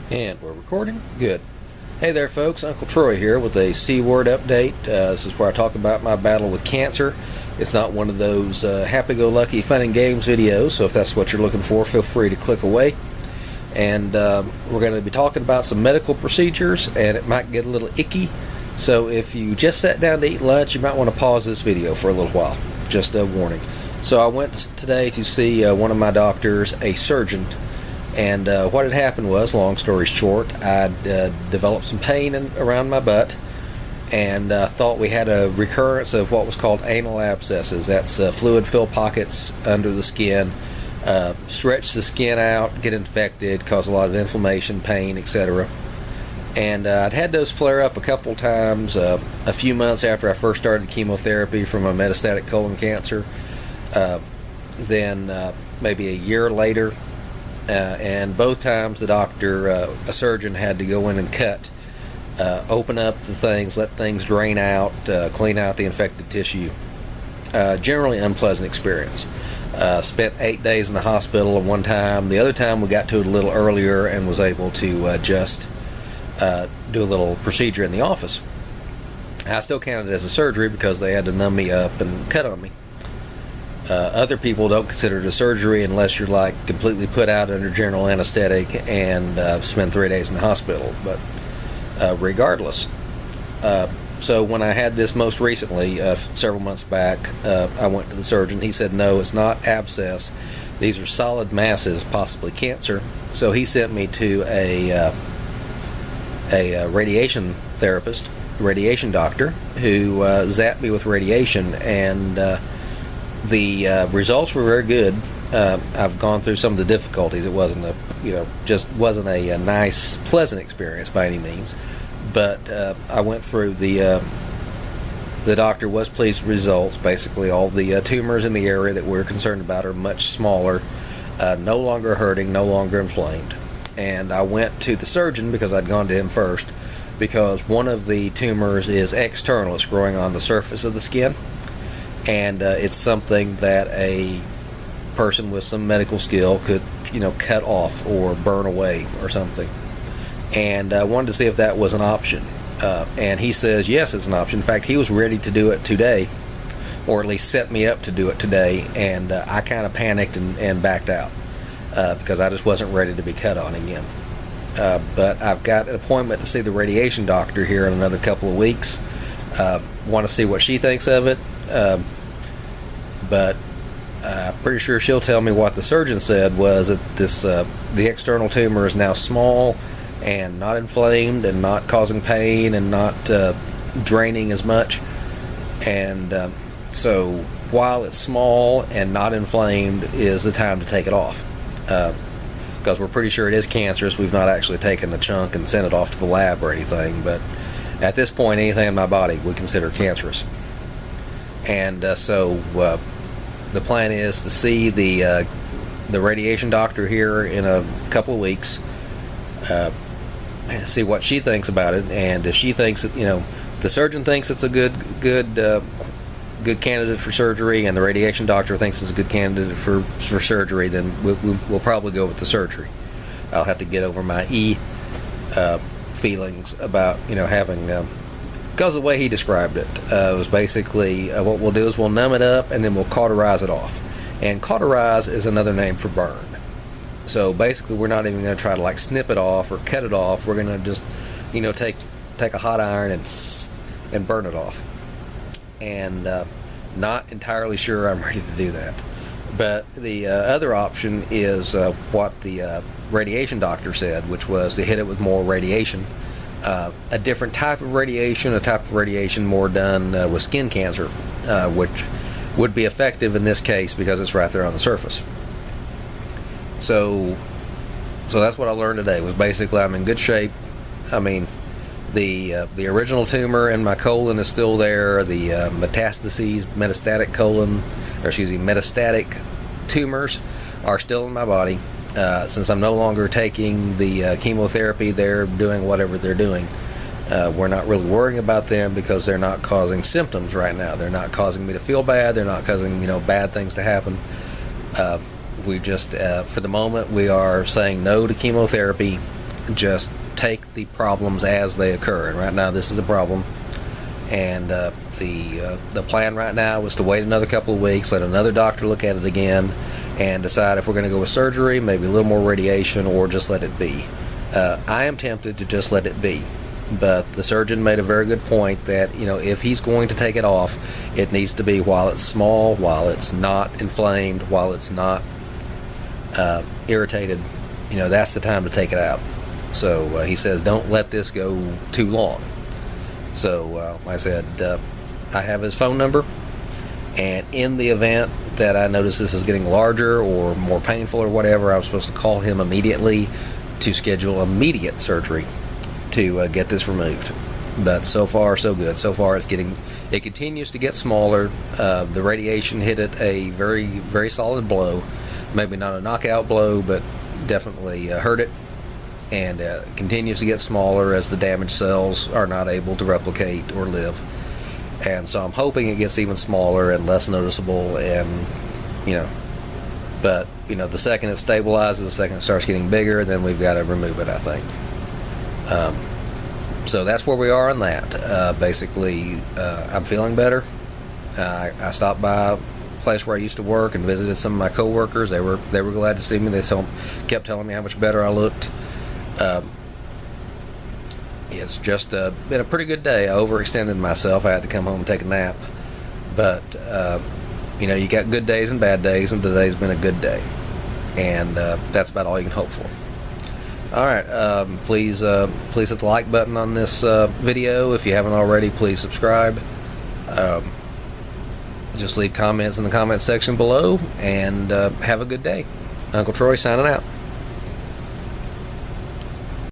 And we're recording? Good. Hey there, folks. Uncle Troy here with a C Word update. This is where I talk about my battle with cancer. It's not one of those happy-go-lucky fun and games videos, so if that's what you're looking for, feel free to click away. And we're going to be talking about some medical procedures, and it might get a little icky. So if you just sat down to eat lunch, you might want to pause this video for a little while. Just a warning. So I went today to see one of my doctors, a surgeon. And what had happened was, long story short, I'd developed some pain around my butt and thought we had a recurrence of what was called anal abscesses. That's fluid-filled pockets under the skin, stretch the skin out, get infected, cause a lot of inflammation, pain, etc. And I'd had those flare up a couple times a few months after I first started chemotherapy from a metastatic colon cancer. Then maybe a year later, and both times the doctor, a surgeon, had to go in and cut, open up the things, let things drain out, clean out the infected tissue. Generally unpleasant experience. Spent 8 days in the hospital at one time. The other time we got to it a little earlier and was able to just do a little procedure in the office. I still counted it as a surgery because they had to numb me up and cut on me. Other people don't consider it a surgery unless you're like completely put out under general anesthetic and spend 3 days in the hospital. But regardless, so when I had this most recently, several months back, I went to the surgeon. He said, no, it's not abscess. These are solid masses, possibly cancer. So he sent me to a radiation therapist, radiation doctor, who zapped me with radiation, and the results were very good. I've gone through some of the difficulties. It wasn't just wasn't a nice, pleasant experience by any means. But I went through the doctor was pleased with results. Basically, all the tumors in the area that we're concerned about are much smaller, no longer hurting, no longer inflamed. And I went to the surgeon because I'd gone to him first, because one of the tumors is external. It's growing on the surface of the skin. And it's something that a person with some medical skill could, cut off or burn away or something. And I wanted to see if that was an option. And he says, yes, it's an option. In fact, he was ready to do it today, or at least set me up to do it today. And I kind of panicked and backed out because I just wasn't ready to be cut on again. But I've got an appointment to see the radiation doctor here in another couple of weeks. Want to see what she thinks of it. But I'm pretty sure she'll tell me what the surgeon said was that the external tumor is now small and not inflamed and not causing pain and not draining as much. And so while it's small and not inflamed is the time to take it off, because we're pretty sure it is cancerous. We've not actually taken a chunk and sent it off to the lab or anything, but at this point anything in my body we consider cancerous. And so the plan is to see the radiation doctor here in a couple of weeks, see what she thinks about it, and if she thinks that, the surgeon thinks it's a good candidate for surgery, and the radiation doctor thinks it's a good candidate for surgery, then we'll probably go with the surgery. I'll have to get over my feelings about having. Because the way he described it was basically what we'll do is we'll numb it up and then we'll cauterize it off. And cauterize is another name for burn. So basically we're not even going to try to snip it off or cut it off. We're going to just take a hot iron and burn it off. And not entirely sure I'm ready to do that. But the other option is what the radiation doctor said, which was to hit it with more radiation. A different type of radiation, a type of radiation more done with skin cancer, which would be effective in this case because it's right there on the surface. So that's what I learned today. Was basically I'm in good shape. I mean, the original tumor in my colon is still there. The metastatic tumors are still in my body. Since I'm no longer taking the chemotherapy, they're doing whatever they're doing. We're not really worrying about them because they're not causing symptoms right now. They're not causing me to feel bad. They're not causing bad things to happen. We just, for the moment, we are saying no to chemotherapy just take the problems as they occur. And right now, this is the problem. And the plan right now was to wait another couple of weeks, let another doctor look at it again, and decide if we're going to go with surgery, maybe a little more radiation, or just let it be. I am tempted to just let it be, but the surgeon made a very good point that, you know, if he's going to take it off, it needs to be while it's small, while it's not inflamed, while it's not irritated. You know, that's the time to take it out. So he says, don't let this go too long. So like I said, I have his phone number, and in the event that I notice this is getting larger or more painful or whatever, I was supposed to call him immediately to schedule immediate surgery to get this removed. But so far, so good. So far, it continues to get smaller. The radiation hit it a very, very solid blow. Maybe not a knockout blow, but definitely hurt it. And continues to get smaller as the damaged cells are not able to replicate or live. And so I'm hoping it gets even smaller and less noticeable, and, you know, but, you know, the second it stabilizes, the second it starts getting bigger, then we've got to remove it, I think. So that's where we are on that. Basically, I'm feeling better. I stopped by a place where I used to work and visited some of my coworkers. They were glad to see me. They kept telling me how much better I looked. It's just been a pretty good day. I overextended myself. I had to come home and take a nap. But, you know, you got good days and bad days, and today's been a good day. And that's about all you can hope for. All right, please hit the like button on this video. If you haven't already, please subscribe. Just leave comments in the comment section below, and have a good day. Uncle Troy signing out.